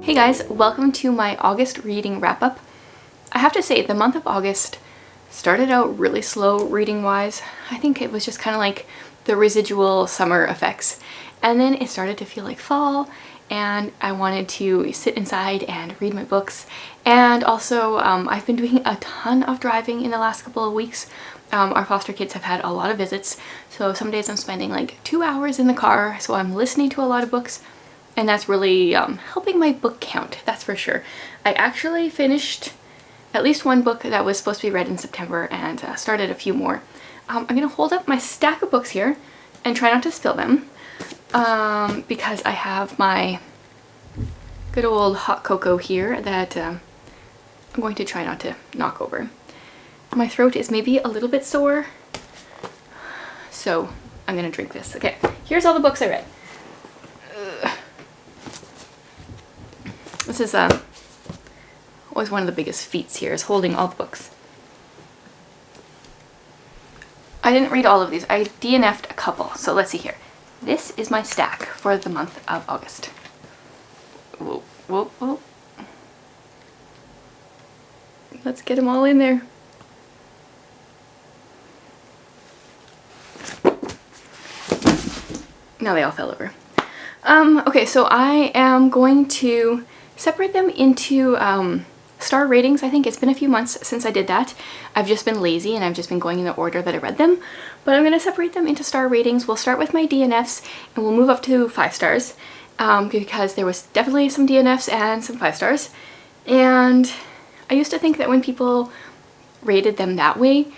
Hey guys, welcome to my August reading wrap-up. I have to say, the month of August started out really slow reading-wise. I think it was just kind of like the residual summer effects. And then it started to feel like fall, and I wanted to sit inside and read my books. And also, I've been doing a ton of driving in the last couple of weeks. Our foster kids have had a lot of visits, so some days I'm spending like 2 hours in the car, so I'm listening to a lot of books. And that's really helping my book count, that's for sure. I actually finished at least one book that was supposed to be read in September and started a few more. I'm going to hold up my stack of books here and try not to spill them because I have my good old hot cocoa here that I'm going to try not to knock over. My throat is maybe a little bit sore, so I'm going to drink this. Okay, here's all the books I read. This is always one of the biggest feats here, is holding all the books. I didn't read all of these. I DNF'd a couple, so let's see here. This is my stack for the month of August. Whoa, whoa, whoa. Let's get them all in there. Now they all fell over. Okay, so I am going to separate them into star ratings. I think it's been a few months since I did that. I've just been lazy and I've just been going in the order that I read them. But I'm going to separate them into star ratings. We'll start with my DNFs and we'll move up to 5 stars because there was definitely some DNFs and some 5 stars. And I used to think that when people rated them that way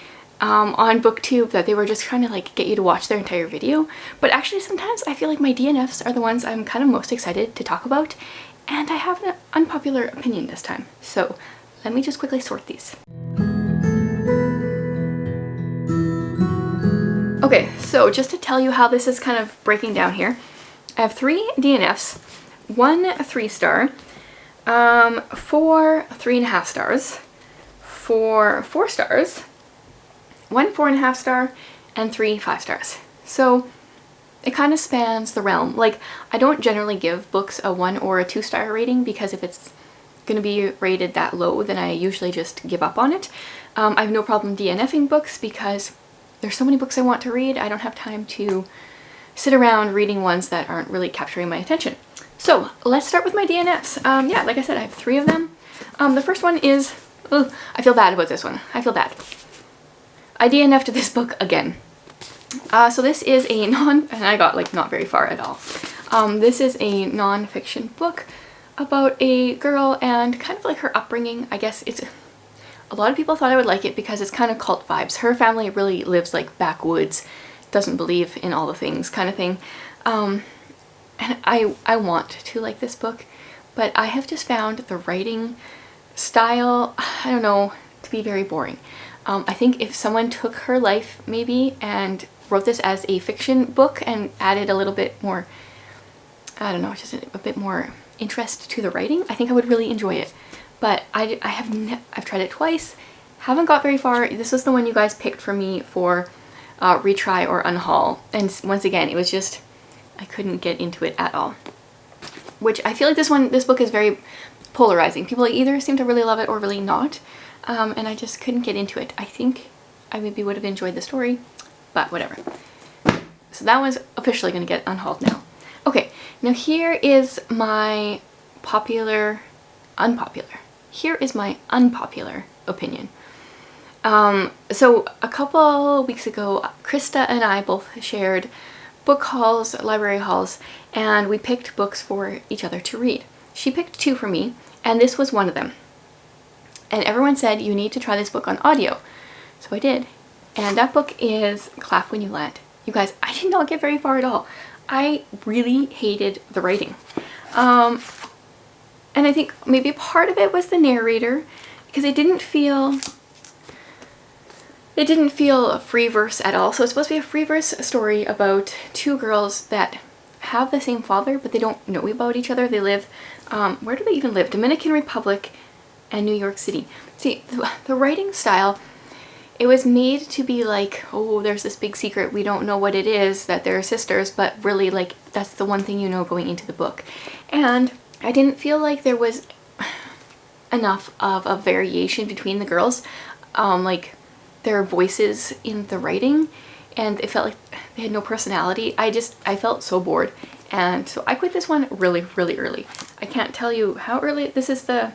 on BookTube that they were just trying to like get you to watch their entire video. But actually sometimes I feel like my DNFs are the ones I'm kind of most excited to talk about. And I have an unpopular opinion this time. So let me just quickly sort these. Okay, so just to tell you how this is kind of breaking down here, I have 3 DNFs, 1 3-star, 4 3.5 stars, 4 4 stars, 1 4.5 star, and 3 5 stars. So it kind of spans the realm. Like, I don't generally give books a 1 or a 2-star rating because if it's going to be rated that low, then I usually just give up on it. I have no problem DNFing books because there's so many books I want to read. I don't have time to sit around reading ones that aren't really capturing my attention. So let's start with my DNFs. Yeah, like I said, I have 3 of them. The first one is, I feel bad about this one. I feel bad. I DNF'd this book again. So this is a and I got like not very far at all. This is a non-fiction book about a girl and kind of like her upbringing. I guess it's, a lot of people thought I would like it because it's kind of cult vibes. Her family really lives like backwoods, doesn't believe in all the things kind of thing. And I want to like this book, but I have just found the writing style, I don't know, to be very boring. I think if someone took her life maybe and wrote this as a fiction book and added a little bit more, I don't know, just a bit more interest to the writing, I think I would really enjoy it. But I've tried it twice, haven't got very far. This was the one you guys picked for me for retry or unhaul, and once again it was just, I couldn't get into it at all. Which I feel like this book is very polarizing. People either seem to really love it or really not. And I just couldn't get into it. I think I maybe would have enjoyed the story, but whatever. So that one's officially going to get unhauled now. Okay, now here is my unpopular. Here is my unpopular opinion. So a couple weeks ago, Krista and I both shared book hauls, library hauls, and we picked books for each other to read. She picked 2 for me, and this was one of them. And everyone said, you need to try this book on audio. So I did. And that book is Clap When You Land. You guys, I did not get very far at all. I really hated the writing. And And I think maybe part of it was the narrator, because it didn't feel a free verse at all. So it's supposed to be a free verse story about two girls that have the same father, but they don't know about each other. They live, where do they even live? Dominican Republic and New York City. See, the writing style, it was made to be like, oh, there's this big secret, we don't know what it is, that they're sisters, but really, like, that's the one thing you know going into the book. And I didn't feel like there was enough of a variation between the girls, like their voices in the writing, and it felt like they had no personality. I felt so bored, and so I quit this one really, really early. I can't tell you how early. This is the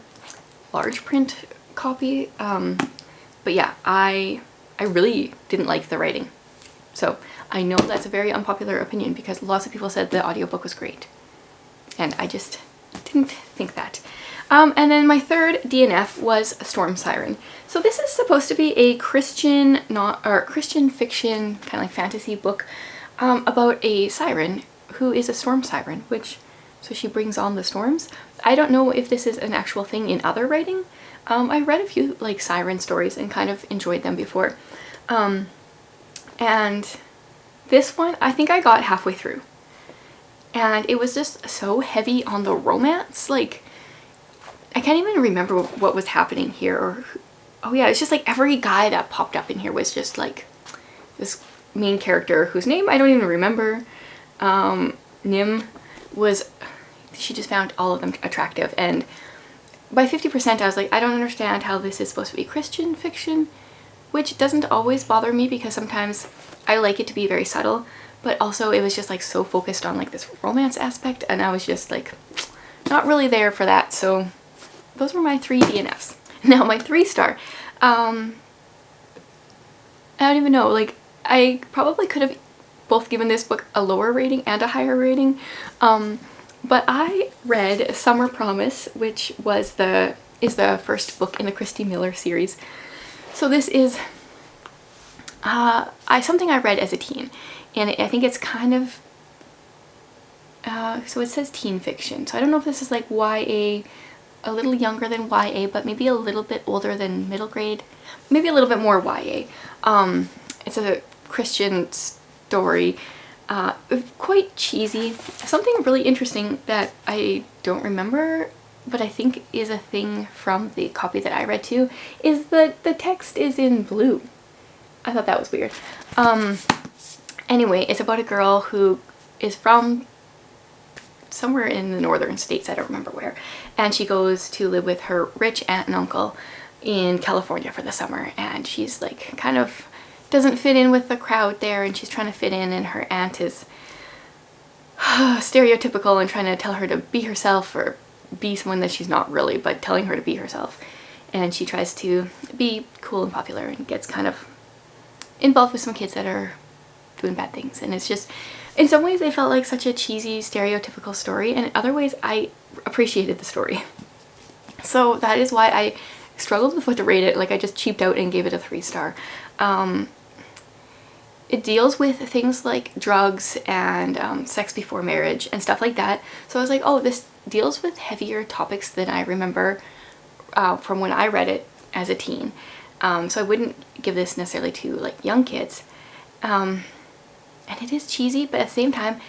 large print copy, but yeah, I really didn't like the writing. So I know that's a very unpopular opinion because lots of people said the audiobook was great, and I just didn't think that. And then my third DNF was Storm Siren. So this is supposed to be a Christian fiction, kind of like fantasy book, about a siren who is a storm siren, so she brings on the storms. I don't know if this is an actual thing in other writing. I read a few like siren stories and kind of enjoyed them before. And this one, I think I got halfway through. And it was just so heavy on the romance. Like, I can't even remember what was happening here. Or, oh yeah, it's just like every guy that popped up in here was just like this main character whose name I don't even remember. Nim was, she just found all of them attractive. And by 50% I was like, I don't understand how this is supposed to be Christian fiction, which doesn't always bother me because sometimes I like it to be very subtle, but also it was just like so focused on like this romance aspect, and I was just like not really there for that. So those were my 3 DNFs. Now my 3-star, I don't even know, like I probably could have both given this book a lower rating and a higher rating, but I read Summer Promise, which is the first book in the Christy Miller series. So this is something I read as a teen, and I think it's kind of, so it says teen fiction, so I don't know if this is like YA, a little younger than YA, but maybe a little bit older than middle grade, maybe a little bit more YA. It's a Christian story, quite cheesy. Something really interesting that I don't remember, but I think is a thing from the copy that I read too, is that the text is in blue. I thought that was weird. Anyway, it's about a girl who is from somewhere in the northern states, I don't remember where, and she goes to live with her rich aunt and uncle in California for the summer, and she's like kind of doesn't fit in with the crowd there, and she's trying to fit in, and her aunt is stereotypical and trying to tell her to be herself or be someone that she's not really, but telling her to be herself. And she tries to be cool and popular and gets kind of involved with some kids that are doing bad things. And it's just, in some ways it felt like such a cheesy stereotypical story, and in other ways I appreciated the story. So that is why I struggled with what to rate it. Like I just cheaped out and gave it a 3-star. It deals with things like drugs and sex before marriage and stuff like that. So I was like, oh, this deals with heavier topics than I remember from when I read it as a teen. So I wouldn't give this necessarily to like young kids. And it is cheesy, but at the same time,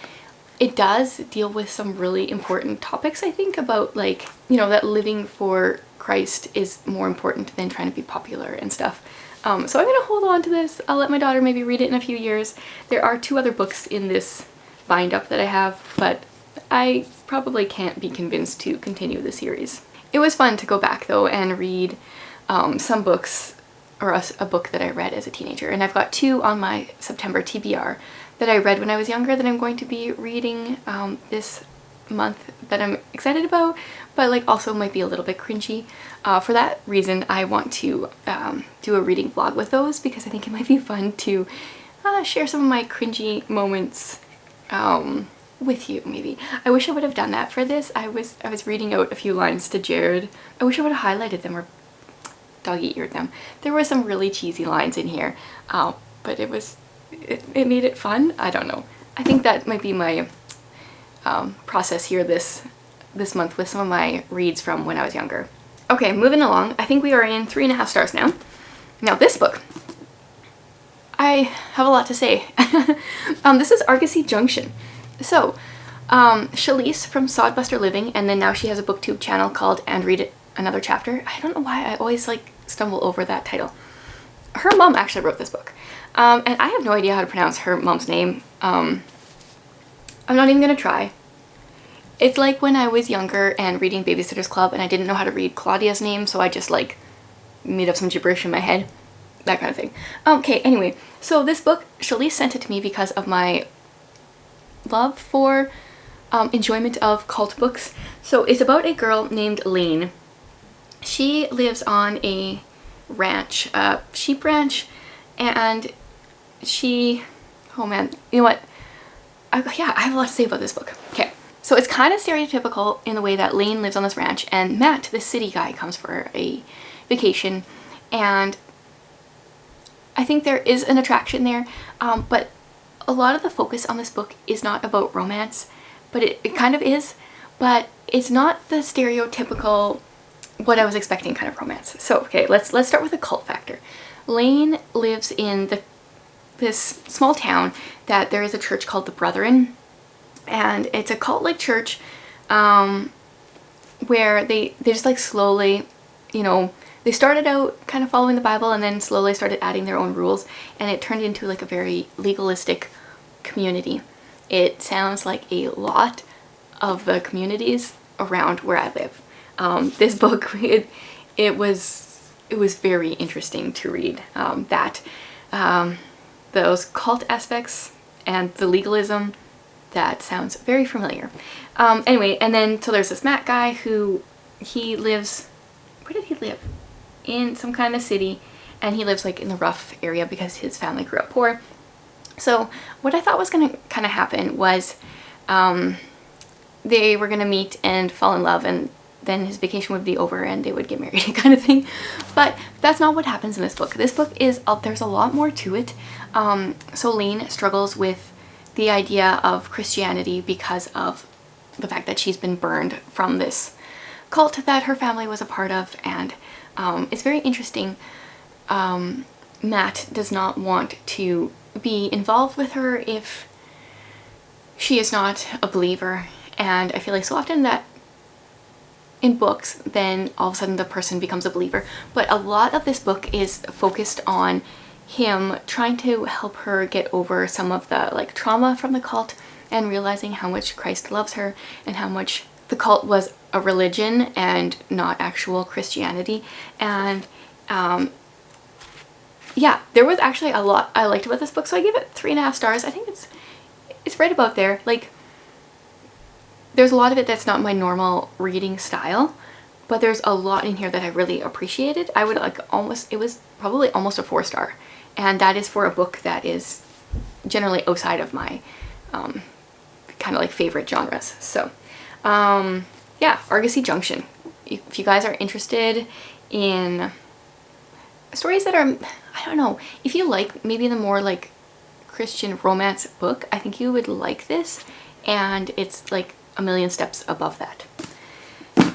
it does deal with some really important topics, I think, about like, you know, that living for Christ is more important than trying to be popular and stuff. So I'm going to hold on to this. I'll let my daughter maybe read it in a few years. There are 2 other books in this bind up that I have, but I probably can't be convinced to continue the series. It was fun to go back though and read some books, or a book that I read as a teenager. And I've got 2 on my September TBR that I read when I was younger that I'm going to be reading this month that I'm excited about, but like also might be a little bit cringy. For that reason, I want to do a reading vlog with those, because I think it might be fun to share some of my cringy moments with you, maybe. I wish I would have done that for this. I was reading out a few lines to Jared. I wish I would have highlighted them or doggy-eared them. There were some really cheesy lines in here, but it made it fun. I don't know. I think that might be my process here this this month with some of my reads from when I was younger. Okay, moving along. I think we are in 3.5 stars now. Now this book, I have a lot to say. This is Argosy Junction. So, Shalise from Sodbuster Living, and then now she has a booktube channel called And Read Another Chapter. I don't know why I always like stumble over that title. Her mom actually wrote this book. And I have no idea how to pronounce her mom's name. I'm not even gonna try. It's like when I was younger and reading Babysitter's Club and I didn't know how to read Claudia's name, so I just like made up some gibberish in my head. That kind of thing. Okay, anyway, so this book, Shalise sent it to me because of my love for enjoyment of cult books. So it's about a girl named Lane. She lives on a ranch, a sheep ranch, and she, oh man, you know what? Yeah, I have a lot to say about this book. Okay. So it's kind of stereotypical in the way that Lane lives on this ranch and Matt, this city guy, comes for a vacation, and I think there is an attraction there, but a lot of the focus on this book is not about romance, but it kind of is, but it's not the stereotypical what I was expecting kind of romance. So okay, let's start with the cult factor. Lane lives in this small town that there is a church called the Brethren, and it's a cult-like church where they just like slowly, you know, they started out kind of following the Bible and then slowly started adding their own rules, and it turned into like a very legalistic community. It sounds like a lot of the communities around where I live. This book, it was very interesting to read. Those cult aspects and the legalism, that sounds very familiar. Anyway, and then so there's this Matt guy who he lives, where did he live? In some kind of city, and he lives like in the rough area because his family grew up poor. So what I thought was gonna kind of happen was they were gonna meet and fall in love, and then his vacation would be over and they would get married kind of thing. But that's not what happens in this book. This book is, there's a lot more to it. So Lane struggles with the idea of Christianity because of the fact that she's been burned from this cult that her family was a part of, and it's very interesting. Matt does not want to be involved with her if she is not a believer, and I feel like so often that in books then all of a sudden the person becomes a believer, but a lot of this book is focused on him trying to help her get over some of the like trauma from the cult and realizing how much Christ loves her and how much the cult was a religion and not actual Christianity. And yeah, there was actually a lot I liked about this book, so I give it 3.5 stars. I think it's right about there. Like, there's a lot of it that's not my normal reading style, but there's a lot in here that I really appreciated. I would like almost, it was probably almost a 4-star, and that is for a book that is generally outside of my kind of like favorite genres. So yeah, Argosy Junction. If you guys are interested in stories that are, I don't know, if you like maybe the more like Christian romance book, I think you would like this, and it's like a million steps above that.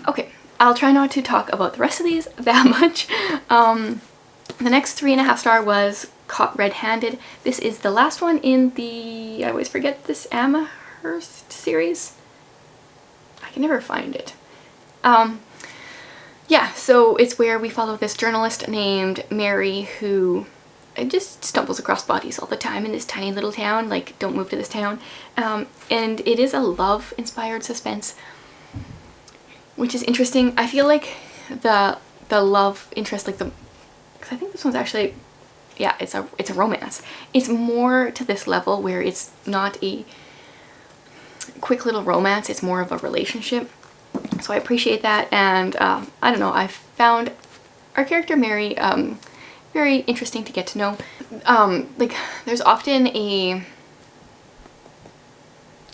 Okay, I'll try not to talk about the rest of these that much. The next 3.5 star was Caught Red-Handed. This is the last one in the, I always forget this, Amherst series. I can never find it. Yeah, so it's where we follow this journalist named Mary who just stumbles across bodies all the time in this tiny little town. Like, don't move to this town. And it is a love-inspired suspense, which is interesting. I feel like the love interest, like the, because I think this one's actually, yeah, it's a romance. It's more to this level where it's not a quick little romance, it's more of a relationship. So I appreciate that, and I don't know, I found our character Mary very interesting to get to know. Like, there's often a,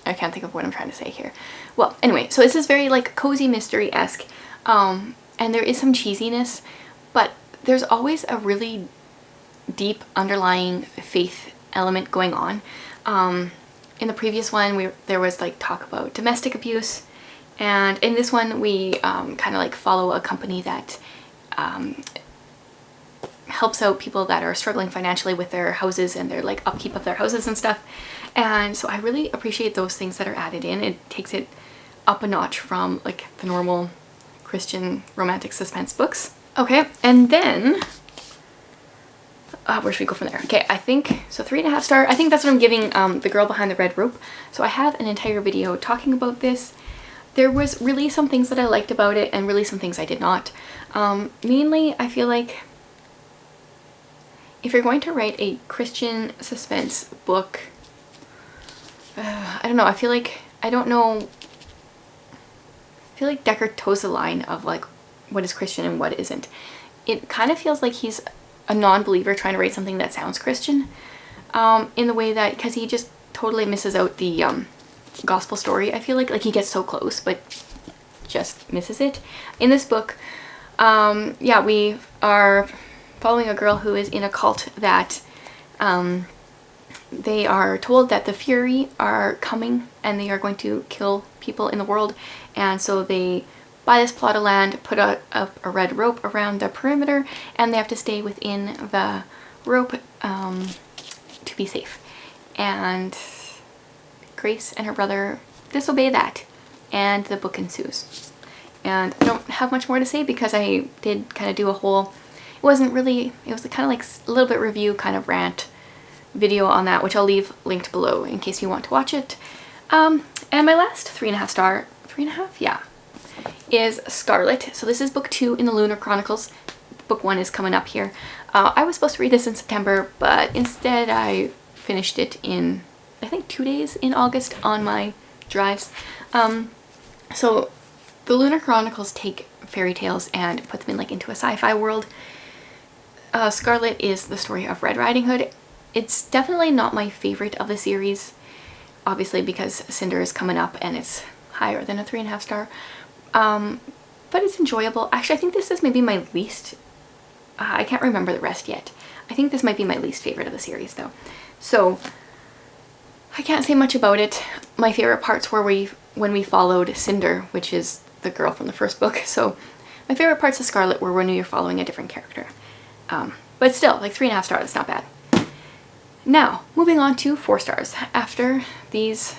I can't think of what I'm trying to say here. Well, anyway, so this is very like cozy mystery-esque, and there is some cheesiness, but there's always a really deep underlying faith element going on. In the previous one, there was like talk about domestic abuse, And in this one, we kind of like follow a company that helps out people that are struggling financially with their houses and their like upkeep of their houses and stuff. And so I really appreciate those things that are added in. It takes it up a notch from like the normal Christian romantic suspense books. Okay, and then where should we go from there? Okay, I think so 3.5 star. I think that's what I'm giving The Girl Behind the Red Rope. So I have an entire video talking about this. There was really some things that I liked about it and really some things I did not. Mainly, I feel like if you're going to write a Christian suspense book, I don't know, I feel like, I don't know, I feel like Decker toes the line of like what is Christian and what isn't. It kind of feels like he's a non-believer trying to write something that sounds Christian, in the way that, because he just totally misses out the gospel story. I feel like he gets so close but just misses it. In this book, yeah, we are following a girl who is in a cult that they are told that the Fury are coming and they are going to kill people in the world, and so they buy this plot of land, put a red rope around the perimeter, and they have to stay within the rope to be safe. And Grace and her brother disobey that, and the book ensues. And I don't have much more to say because I did kind of do a whole, it wasn't really, it was kind of like a little bit review kind of rant video on that, which I'll leave linked below in case you want to watch it. And my last 3.5 star, 3.5, yeah, is Scarlet. So this is book 2 in the Lunar Chronicles. Book 1 is coming up here. I was supposed to read this in September, but instead I finished it in, I think, 2 days in August on my drives. So the Lunar Chronicles take fairy tales and put them in like into a sci-fi world. Scarlet is the story of Red Riding Hood. It's definitely not my favorite of the series, obviously because Cinder is coming up and it's higher than a 3.5 star. But it's enjoyable. Actually, I think this is maybe my least, I can't remember the rest yet. I think this might be my least favorite of the series though. So I can't say much about it. My favorite parts were when we followed Cinder, which is the girl from the first book. So my favorite parts of Scarlet were when you're following a different character. But still, like 3.5 stars, that's not bad. Now, moving on to 4 stars after these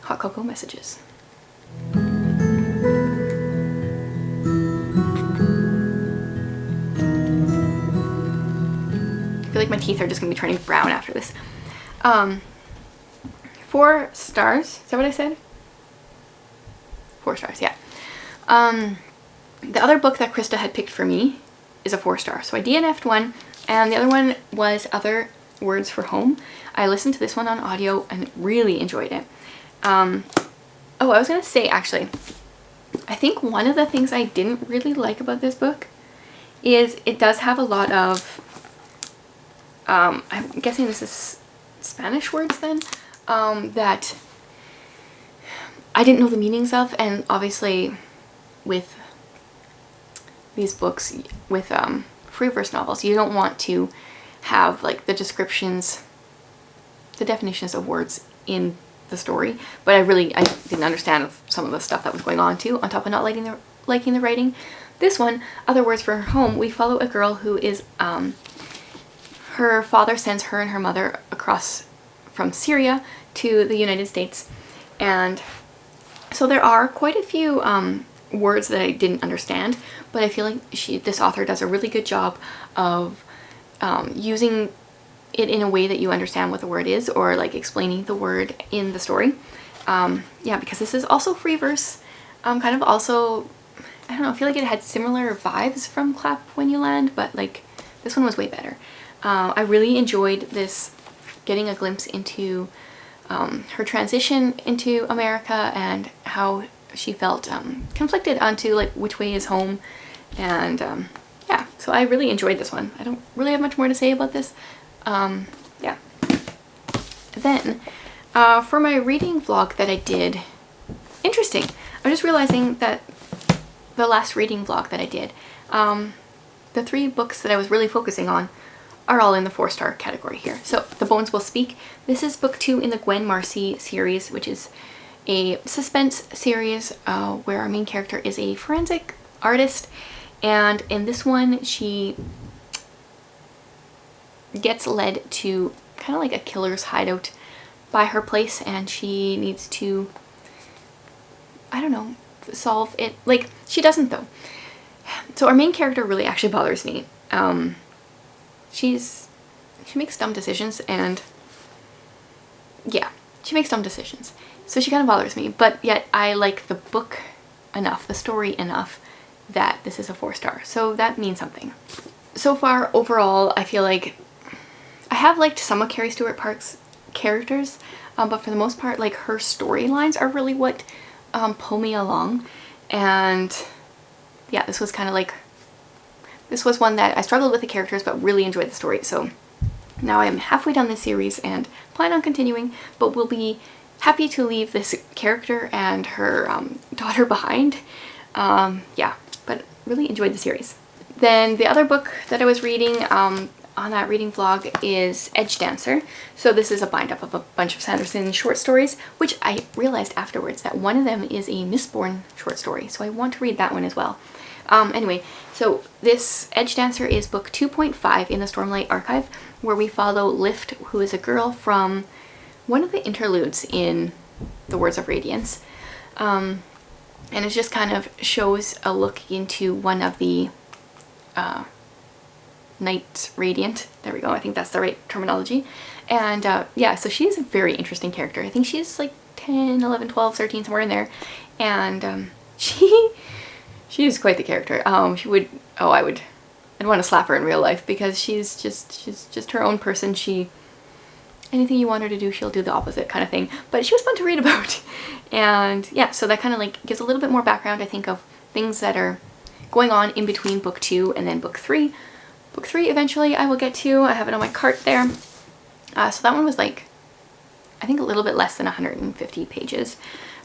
hot cocoa messages. I feel like my teeth are just gonna be turning brown after this. 4 stars, is that what I said? 4 stars, yeah. The other book that Krista had picked for me is a 4 star. So I DNF'd one, and the other one was Other Words for Home. I listened to this one on audio and really enjoyed it. Oh, I was gonna say, actually, I think one of the things I didn't really like about this book is it does have a lot of, I'm guessing this is Spanish words then, that I didn't know the meanings of, and obviously with these books, with free verse novels, you don't want to have like the descriptions, the definitions of words in the story, but I didn't understand some of the stuff that was going on too, on top of not liking the writing. This one, Other Words for Home, we follow a girl who is, her father sends her and her mother across from Syria to the United States, and so there are quite a few words that I didn't understand, but I feel like this author does a really good job of using it in a way that you understand what the word is, or like explaining the word in the story. Yeah, because this is also free verse, kind of also, I don't know, I feel like it had similar vibes from Clap When You Land, but like this one was way better. I really enjoyed this, getting a glimpse into her transition into America and how she felt conflicted onto like which way is home, and yeah, so I really enjoyed this one. I don't really have much more to say about this. Yeah. Then for my reading vlog that I did, interesting, I'm just realizing that the last reading vlog that I did, the 3 books that I was really focusing on are all in the 4 star category here. So The Bones Will Speak, this is book 2 in the Gwen Marcy series, which is a suspense series where our main character is a forensic artist, and in this one she gets led to kind of like a killer's hideout by her place, and she needs to, I don't know, solve it. Like, she doesn't though. So our main character really actually bothers me. She makes dumb decisions, and yeah, she makes dumb decisions. So she kind of bothers me, but yet I like the book enough, the story enough, that this is a 4-star. So that means something. So far, overall, I feel like I have liked some of Carrie Stewart Park's characters, but for the most part, like, her storylines are really what pull me along. And yeah, this was kind of like, this was one that I struggled with the characters but really enjoyed the story. So now I'm halfway down this series and plan on continuing, but will be happy to leave this character and her daughter behind. Yeah, but really enjoyed the series. Then the other book that I was reading on that reading vlog is Edge Dancer. So this is a bind up of a bunch of Sanderson short stories, which I realized afterwards that one of them is a Mistborn short story. So I want to read that one as well. Anyway, so this Edge Dancer is book 2.5 in the Stormlight Archive, where we follow Lift, who is a girl from one of the interludes in The Words of Radiance. And it just kind of shows a look into one of the Knights Radiant. There we go, I think that's the right terminology. And yeah, so she's a very interesting character. I think she's like 10, 11, 12, 13, somewhere in there. And she is quite the character. I'd want to slap her in real life, because she's just her own person. Anything you want her to do, she'll do the opposite kind of thing. But she was fun to read about. And yeah, so that kind of like gives a little bit more background, I think, of things that are going on in between book 2 and then book 3. Book 3 eventually I will get to. I have it on my cart there. So that one was like, I think a little bit less than 150 pages,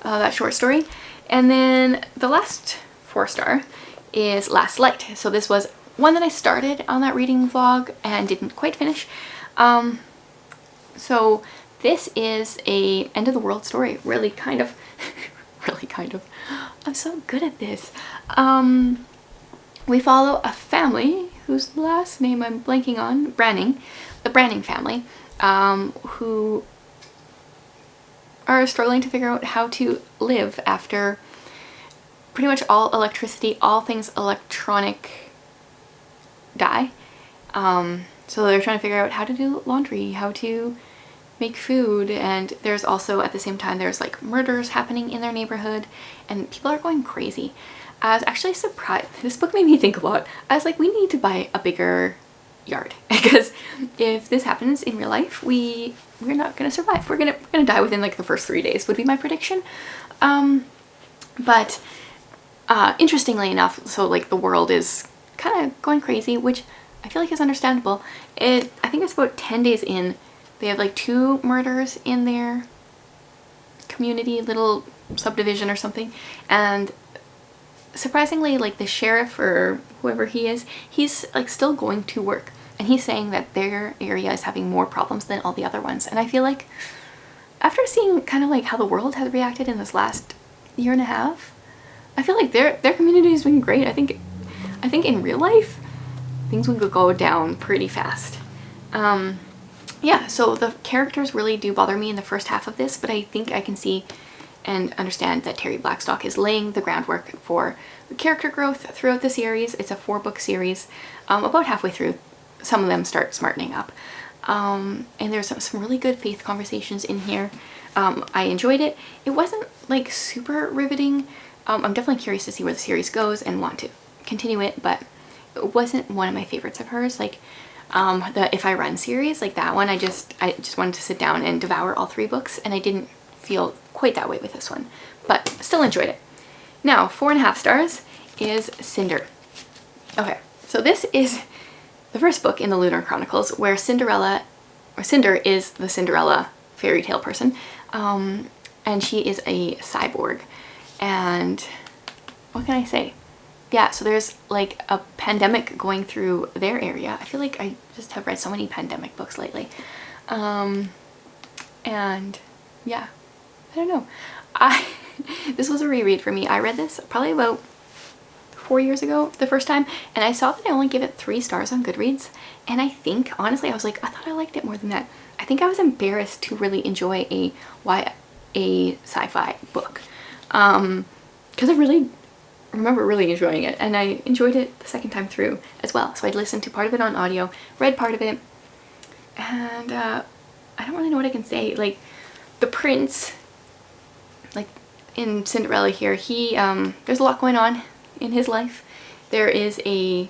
that short story. And then the last 4-star is Last Light. So this was one that I started on that reading vlog and didn't quite finish. So this is a end of the world story, really kind of. Really kind of. I'm so good at this. We follow a family whose last name I'm blanking on, Branning, the Branning family, who are struggling to figure out how to live after pretty much all electricity, all things electronic die. So they're trying to figure out how to do laundry, how to make food, and there's also, at the same time, there's like murders happening in their neighborhood, and people are going crazy. I was actually surprised. This book made me think a lot. I was like, we need to buy a bigger yard, because if this happens in real life, we're not gonna survive. We're gonna die within like the first 3 days, would be my prediction. But interestingly enough, so like the world is kind of going crazy, which I feel like is understandable. I think it's about 10 days in, they have like 2 murders in their community, little subdivision or something, and surprisingly, like the sheriff or whoever he is, he's like still going to work, and he's saying that their area is having more problems than all the other ones. And I feel like after seeing kind of like how the world has reacted in this last year and a half, I feel like their community has been great. I think in real life things would go down pretty fast. Yeah, so the characters really do bother me in the first half of this, but I think I can see and understand that Terry Blackstock is laying the groundwork for character growth throughout the series. It's a 4-book series. About halfway through, some of them start smartening up. And there's some really good faith conversations in here. I enjoyed it. It wasn't like super riveting. I'm definitely curious to see where the series goes and want to continue it, but it wasn't one of my favorites of hers. Like the If I Run series, like that one, I just wanted to sit down and devour all 3 books, and I didn't feel quite that way with this one, but still enjoyed it. Now, 4.5 stars is Cinder. Okay, so this is the first book in the Lunar Chronicles where Cinder is the Cinderella fairy tale person, and she is a cyborg. And what can I say? Yeah, so there's like a pandemic going through their area. I feel like I just have read so many pandemic books lately. And yeah, don't know. This was a reread for me. I read this probably about 4 years ago the first time, and I saw that I only gave it 3 stars on Goodreads, and I think honestly I was like, I thought I liked it more than that. I think I was embarrassed to really enjoy a YA sci-fi book, because I really remember really enjoying it, and I enjoyed it the second time through as well. So I'd listened to part of it on audio, read part of it, and I don't really know what I can say. Like, the prince, like in Cinderella here, he there's a lot going on in his life. There is a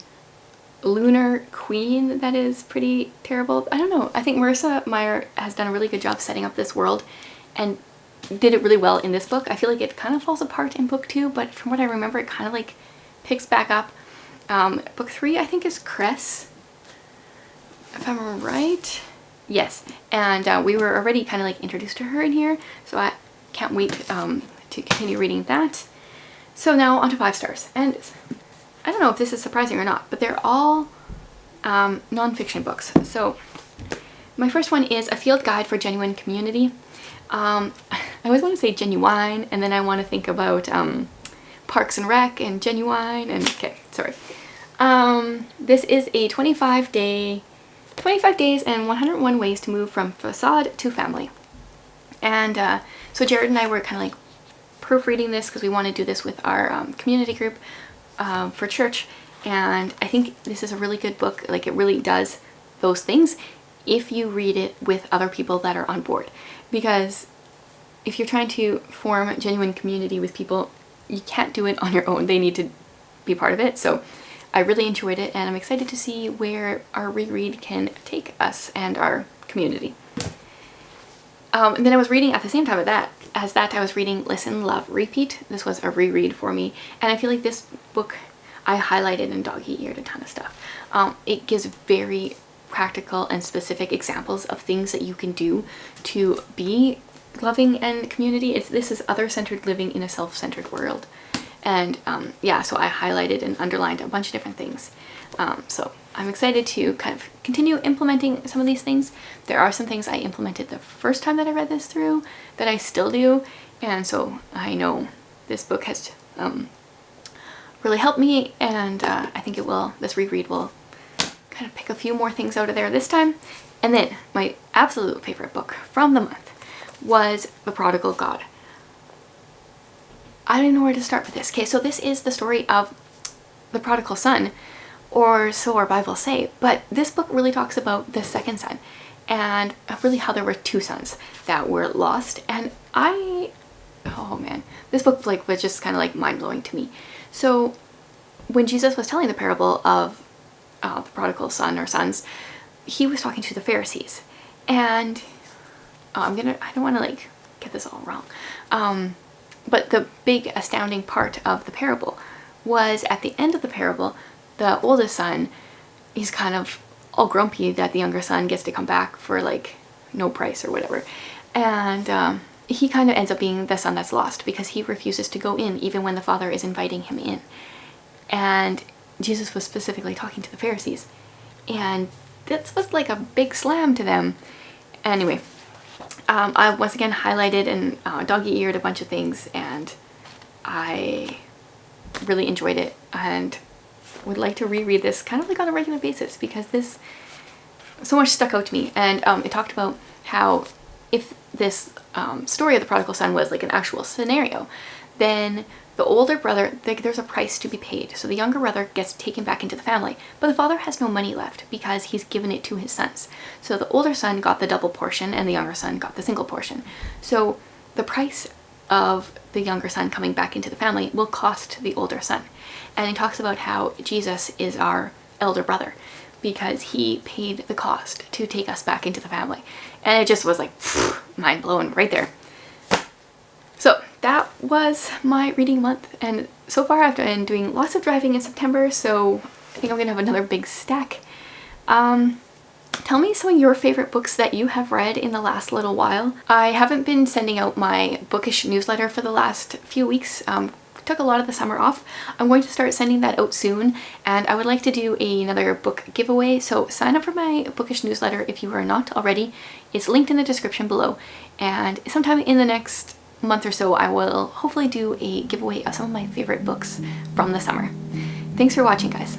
lunar queen that is pretty terrible. I don't know. I think Marissa Meyer has done a really good job setting up this world and did it really well in this book. I feel like it kind of falls apart in book 2, but from what I remember, it kind of like picks back up. Book 3, I think, is Cress, if I'm right. Yes, and we were already kind of like introduced to her in here, so I can't wait to continue reading that. So now on to 5 stars, and I don't know if this is surprising or not, but they're all non-fiction books. So my first one is A Field Guide for Genuine Community. I always want to say genuine, and then I want to think about Parks and Rec and genuine, and okay, sorry. This is a 25 days and 101 ways to move from facade to family. And so Jared and I were kind of like proofreading this because we want to do this with our community group for church, and I think this is a really good book. Like, it really does those things if you read it with other people that are on board, because if you're trying to form a genuine community with people, you can't do it on your own. They need to be part of it. So I really enjoyed it, and I'm excited to see where our reread can take us and our community. And then I was reading at the same time as that I was reading Listen, Love, Repeat. This was a reread for me, and I feel like this book I highlighted and dog-eared a ton of stuff. It gives very practical and specific examples of things that you can do to be loving and community. This is other-centered living in a self-centered world. And yeah, so I highlighted and underlined a bunch of different things. So I'm excited to kind of continue implementing some of these things. There are some things I implemented the first time that I read this through that I still do, and so I know this book has really helped me, and I think this reread will kind of pick a few more things out of there this time. And then my absolute favorite book from the month was The Prodigal God. I don't know where to start with this. Okay, so this is the story of the prodigal son, or so our Bibles say, but this book really talks about the second son, and really how there were 2 sons that were lost. And oh man, this book like was just kind of like mind-blowing to me. So when Jesus was telling the parable of the prodigal son or sons, he was talking to the Pharisees, and I don't want to like get this all wrong, but the big astounding part of the parable was at the end of the parable, the oldest son, he's kind of all grumpy that the younger son gets to come back for like no price or whatever, and he kind of ends up being the son that's lost because he refuses to go in even when the father is inviting him in. And Jesus was specifically talking to the Pharisees, and this was like a big slam to them. Anyway, I once again highlighted and dog-eared a bunch of things, and I really enjoyed it and would like to reread this kind of like on a regular basis, because this so much stuck out to me. And it talked about how if this story of the prodigal son was like an actual scenario, then the older brother, there's a price to be paid. So the younger brother gets taken back into the family, but the father has no money left because he's given it to his sons. So the older son got the double portion and the younger son got the single portion. So the price of the younger son coming back into the family will cost the older son. And it talks about how Jesus is our elder brother because he paid the cost to take us back into the family. And it just was like mind blowing right there. So that was my reading month, and so far I've been doing lots of driving in September, so I think I'm gonna have another big stack. Tell me some of your favorite books that you have read in the last little while. I haven't been sending out my bookish newsletter for the last few weeks. Took a lot of the summer off. I'm going to start sending that out soon, and I would like to do another book giveaway, so sign up for my bookish newsletter if you are not already. It's linked in the description below, and sometime in the next month or so I will hopefully do a giveaway of some of my favorite books from the summer. Thanks for watching, guys.